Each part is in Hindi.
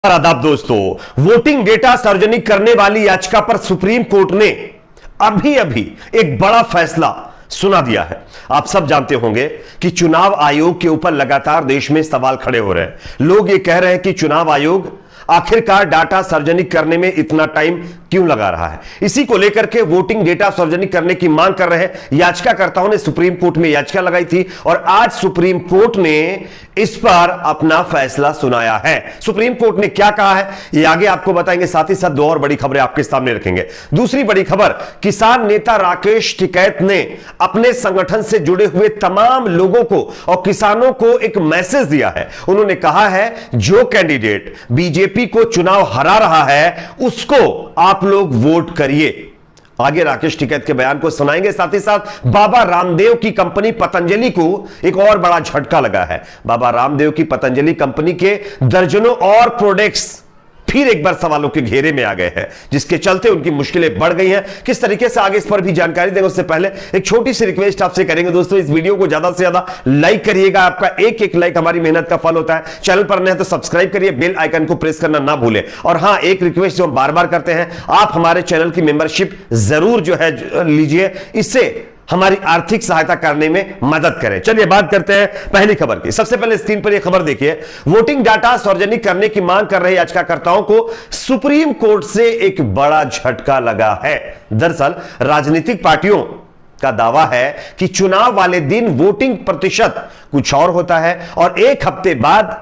आदाब दोस्तों, वोटिंग डेटा सार्वजनिक करने वाली याचिका पर सुप्रीम कोर्ट ने अभी एक बड़ा फैसला सुना दिया है। आप सब जानते होंगे कि चुनाव आयोग के ऊपर लगातार देश में सवाल खड़े हो रहे हैं। लोग ये कह रहे हैं कि चुनाव आयोग आखिरकार डाटा सार्वजनिक करने में इतना टाइम क्यों लगा रहा है। इसी को लेकर के वोटिंग डेटा सार्वजनिक करने की मांग कर रहे याचिकाकर्ताओं ने सुप्रीम कोर्ट में याचिका लगाई थी और आज सुप्रीम कोर्ट ने इस पर अपना फैसला सुनाया है। सुप्रीम कोर्ट ने क्या कहा है ये आगे आपको बताएंगे, साथ ही साथ दो और बड़ी खबरें आपके सामने रखेंगे। दूसरी बड़ी खबर, किसान नेता राकेश टिकैत ने अपने संगठन से जुड़े हुए तमाम लोगों को और किसानों को एक मैसेज दिया है। उन्होंने कहा है जो कैंडिडेट बीजेपी को चुनाव हरा रहा है उसको आप लोग वोट करिए। आगे राकेश टिकैत के बयान को सुनाएंगे। साथ ही साथ बाबा रामदेव की कंपनी पतंजलि को एक और बड़ा झटका लगा है। बाबा रामदेव की पतंजलि कंपनी के दर्जनों और प्रोडक्ट्स फिर एक बार सवालों के घेरे में आ गए हैं, जिसके चलते उनकी मुश्किलें बढ़ गई हैं। किस तरीके से आगे इस पर भी जानकारी देंगे, उससे पहले एक छोटी सी रिक्वेस्ट आपसे करेंगे दोस्तों, इस वीडियो को ज्यादा से ज्यादा लाइक करिएगा। आपका एक एक लाइक हमारी मेहनत का फल होता है। चैनल पर नए हैं तो सब्सक्राइब करिए, बेल आइकन को प्रेस करना ना भूलें। और हां, एक रिक्वेस्ट जो हम बार बार करते हैं, आप हमारे चैनल की मेंबरशिप जरूर जो है लीजिए, इससे हमारी आर्थिक सहायता करने में मदद करें। चलिए बात करते हैं पहली खबर की। सबसे पहले स्क्रीन पर यह खबर देखिए, वोटिंग डाटा सार्वजनिक करने की मांग कर रहे याचिकाकर्ताओं को सुप्रीम कोर्ट से एक बड़ा झटका लगा है। दरअसल राजनीतिक पार्टियों का दावा है कि चुनाव वाले दिन वोटिंग प्रतिशत कुछ और होता है और एक हफ्ते बाद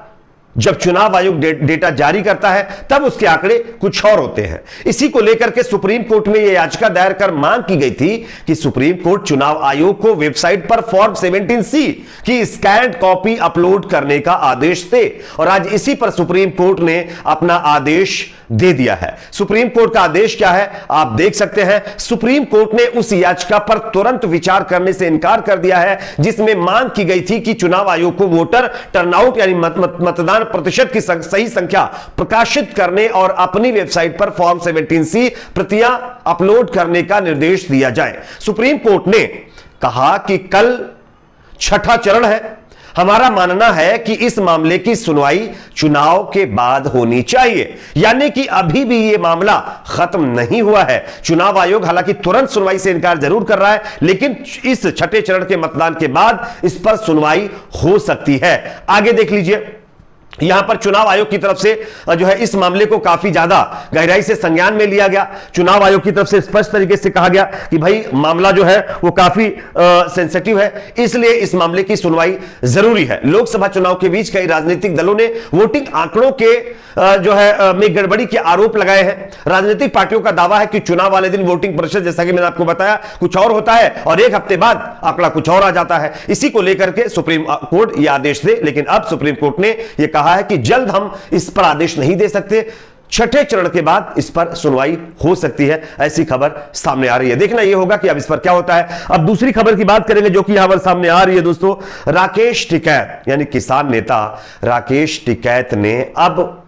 जब चुनाव आयोग डेटा जारी करता है तब उसके आंकड़े कुछ और होते हैं। इसी को लेकर के सुप्रीम कोर्ट में यह याचिका दायर कर मांग की गई थी कि सुप्रीम कोर्ट चुनाव आयोग को वेबसाइट पर फॉर्म 17C की स्कैन्ड कॉपी अपलोड करने का आदेश दे। और आज इसी पर सुप्रीम कोर्ट ने अपना आदेश दे दिया है। सुप्रीम कोर्ट का आदेश क्या है आप देख सकते हैं। सुप्रीम कोर्ट ने उस याचिका पर तुरंत विचार करने से इनकार कर दिया है जिसमें मांग की गई थी कि चुनाव आयोग को वोटर टर्नआउट यानी मतदान प्रतिशत की सही संख्या प्रकाशित करने और अपनी वेबसाइट पर फॉर्म 17C प्रतियां अपलोड करने का निर्देश दिया जाए। सुप्रीम कोर्ट ने कहा कि कल छठा चरण है। हमारा मानना है कि इस मामले की सुनवाई चुनाव के बाद होनी चाहिए, यानी कि अभी भी यह मामला खत्म नहीं हुआ है। चुनाव आयोग हालांकि तुरंत सुनवाई से इनकार जरूर कर रहा है, लेकिन इस छठे चरण के मतदान के बाद इस पर सुनवाई हो सकती है। आगे देख लीजिए, यहां पर चुनाव आयोग की तरफ से जो है इस मामले को काफी ज्यादा गहराई से संज्ञान में लिया गया। चुनाव आयोग की तरफ से स्पष्ट तरीके से कहा गया कि भाई मामला जो है वो काफी सेंसिटिव है, इसलिए इस मामले की सुनवाई जरूरी है। लोकसभा चुनाव के बीच कई राजनीतिक दलों ने वोटिंग आंकड़ों के जो है में गड़बड़ी के आरोप लगाए हैं। राजनीतिक पार्टियों का दावा है कि चुनाव वाले दिन वोटिंग प्रतिशत, जैसा कि मैंने आपको बताया, कुछ और होता है और एक हफ्ते बाद आंकड़ा कुछ और आ जाता है। इसी को लेकर के सुप्रीम कोर्ट यह आदेश दे, लेकिन अब सुप्रीम कोर्ट ने यह कहा है कि जल्द हम इस पर आदेश नहीं दे सकते, छठे चरण के बाद इस पर सुनवाई हो सकती है। ऐसी खबर सामने आ रही है। देखना यह होगा कि अब इस पर क्या होता है। अब दूसरी खबर की बात करेंगे जो कि यहां पर सामने आ रही है दोस्तों। राकेश टिकैत यानी किसान नेता राकेश टिकैत ने अब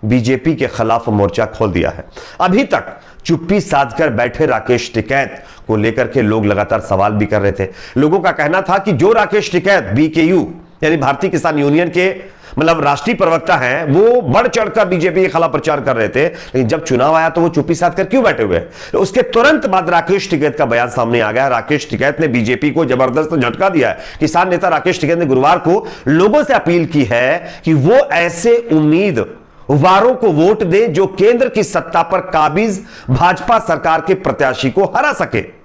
बीजेपी के खिलाफ मोर्चा खोल दिया है। अभी तक चुप्पी साधकर बैठे राकेश टिकैत को लेकर के लोग लगातार सवाल भी कर रहे थे। लोगों का कहना था कि जो राकेश टिकैत BKU यानी भारतीय किसान यूनियन के मतलब राष्ट्रीय प्रवक्ता हैं, वो बढ़ चढ़कर बीजेपी के खिलाफ प्रचार कर रहे थे, लेकिन जब चुनाव आया तो वो चुप्पी साध कर क्यों बैठे हुए। तो उसके तुरंत बाद राकेश टिकैत का बयान सामने आ गया। राकेश टिकैत ने बीजेपी को जबरदस्त झटका दिया है। किसान नेता राकेश टिकैत ने गुरुवार को लोगों से अपील की है कि वो ऐसे उम्मीदवारों को वोट दे जो केंद्र की सत्ता पर काबिज भाजपा सरकार के प्रत्याशी को हरा सके।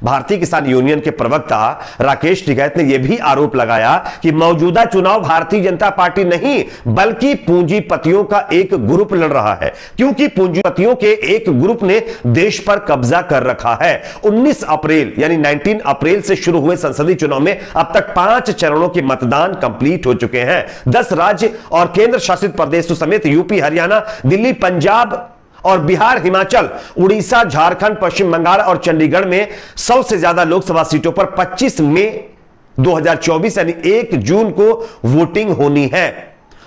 भारतीय किसान यूनियन के प्रवक्ता राकेश टिकैत ने यह भी आरोप लगाया कि मौजूदा चुनाव भारतीय जनता पार्टी नहीं बल्कि पूंजीपतियों का एक ग्रुप लड़ रहा है, क्योंकि पूंजीपतियों के एक ग्रुप ने देश पर कब्जा कर रखा है। 19 अप्रैल यानी 19 अप्रैल से शुरू हुए संसदीय चुनाव में अब तक 5 चरणों के मतदान कंप्लीट हो चुके हैं। 10 राज्य और केंद्र शासित प्रदेशों समेत यूपी, हरियाणा, दिल्ली, पंजाब और बिहार, हिमाचल, उड़ीसा, झारखंड, पश्चिम बंगाल और चंडीगढ़ में 100 से ज्यादा लोकसभा सीटों पर 25 मई 2024 यानी 1 जून को वोटिंग होनी है।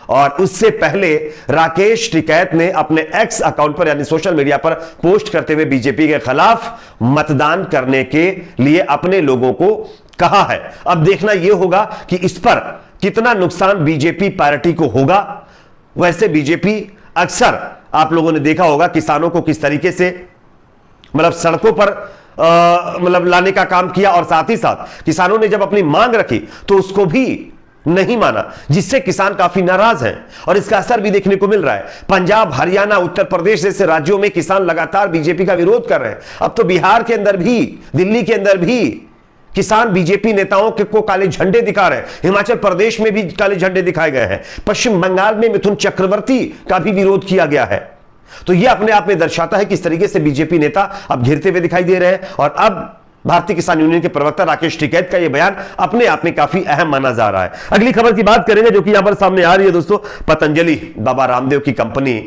और उससे पहले राकेश टिकैत ने अपने एक्स अकाउंट पर यानी सोशल मीडिया पर पोस्ट करते हुए बीजेपी के खिलाफ मतदान करने के लिए अपने लोगों को कहा है। अब देखना यह होगा कि इस पर कितना नुकसान बीजेपी पार्टी को होगा। वैसे बीजेपी अक्सर आप लोगों ने देखा होगा किसानों को किस तरीके से मतलब सड़कों पर मतलब लाने का काम किया, और साथ ही साथ किसानों ने जब अपनी मांग रखी तो उसको भी नहीं माना, जिससे किसान काफी नाराज हैं और इसका असर भी देखने को मिल रहा है। पंजाब, हरियाणा, उत्तर प्रदेश जैसे राज्यों में किसान लगातार बीजेपी का विरोध कर रहे हैं। अब तो बिहार के अंदर भी, दिल्ली के अंदर भी किसान बीजेपी नेताओं को काले झंडे दिखा रहे हैं। हिमाचल प्रदेश में भी काले झंडे दिखाए गए हैं। पश्चिम बंगाल में मिथुन चक्रवर्ती का भी विरोध किया गया है। तो यह अपने आप में दर्शाता है किस तरीके से बीजेपी नेता अब घिरते हुए दिखाई दे रहे हैं। और अब भारतीय किसान यूनियन के प्रवक्ता राकेश टिकैत का यह बयान अपने आप में काफी अहम माना जा रहा है। अगली खबर की बात करेंगे जो कि यहां पर सामने आ रही है दोस्तों। पतंजलि, बाबा रामदेव की कंपनी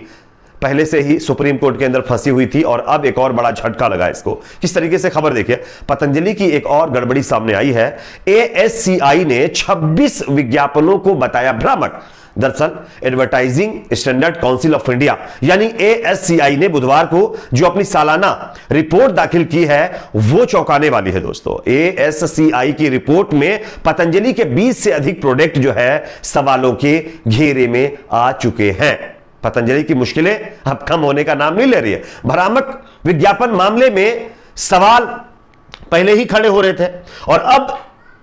पहले से ही सुप्रीम कोर्ट के अंदर फंसी हुई थी और अब एक और बड़ा झटका लगा इसको। किस तरीके से खबर देखिए, पतंजलि की एक और गड़बड़ी सामने आई है। एएससीआई ने 26 विज्ञापनों को बताया भ्रामक। दरअसल advertising standard council of India यानी एएससीआई ने बुधवार को जो अपनी सालाना रिपोर्ट दाखिल की है वो चौंकाने वाली है दोस्तों। एएससीआई की रिपोर्ट में पतंजलि के 20 से अधिक प्रोडक्ट जो है सवालों के घेरे में आ चुके हैं। पतंजलि की मुश्किलें अब कम होने का नाम नहीं ले रही है। भ्रामक विज्ञापन मामले में सवाल पहले ही खड़े हो रहे थे और अब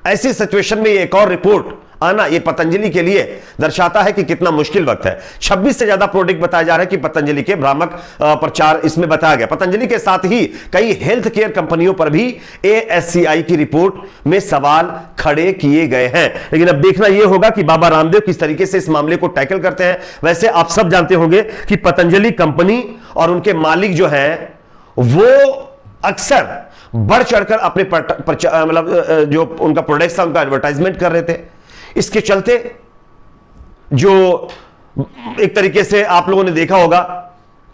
ऐसी सिचुएशन में एक और रिपोर्ट आना ये पतंजलि के लिए दर्शाता है कि कितना मुश्किल वक्त है। 26 से ज्यादा प्रोडक्ट बताया जा रहा है कि पतंजलि के भ्रामक प्रचार इसमें बताया गया। पतंजलि के साथ ही कई हेल्थ केयर कंपनियों पर भी एएससीआई की रिपोर्ट में सवाल खड़े किए गए हैं। लेकिन अब देखना यह होगा कि बाबा रामदेव किस तरीके से इस मामले को टैकल करते हैं। वैसे आप सब जानते होंगे कि पतंजलि कंपनी और उनके मालिक जो हैं वो अक्सर बढ़ चढ़कर अपने मतलब जो उनका प्रोडक्ट था उनका एडवर्टाइजमेंट कर रहे थे। इसके चलते जो एक तरीके से आप लोगों ने देखा होगा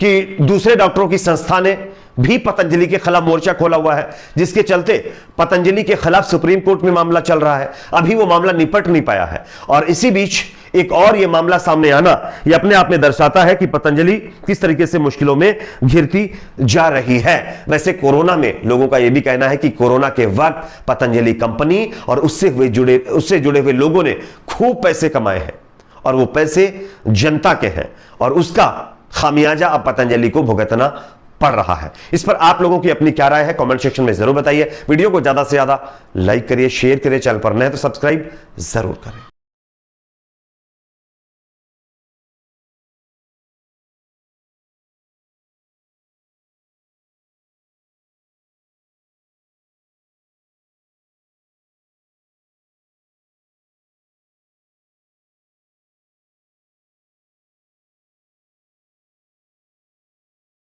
कि दूसरे डॉक्टरों की संस्था ने भी पतंजलि के खिलाफ मोर्चा खोला हुआ है, जिसके चलते पतंजलि के खिलाफ सुप्रीम कोर्ट में मामला चल रहा है। अभी वो मामला निपट नहीं पाया है और इसी बीच एक और ये मामला सामने आना ये अपने आप में दर्शाता है कि पतंजलि किस तरीके से मुश्किलों में घिरती जा रही है। वैसे कोरोना में लोगों का यह भी कहना है कि कोरोना के वक्त पतंजलि कंपनी और उससे जुड़े हुए लोगों ने खूब पैसे कमाए हैं और वो पैसे जनता के हैं और उसका खामियाजा अब पतंजलि को भुगतना पड़ रहा है। इस पर आप लोगों की अपनी क्या राय है कमेंट सेक्शन में जरूर बताइए। वीडियो को ज्यादा से ज्यादा लाइक करिए, शेयर करिए, चैनल पर नए तो सब्सक्राइब जरूर करें।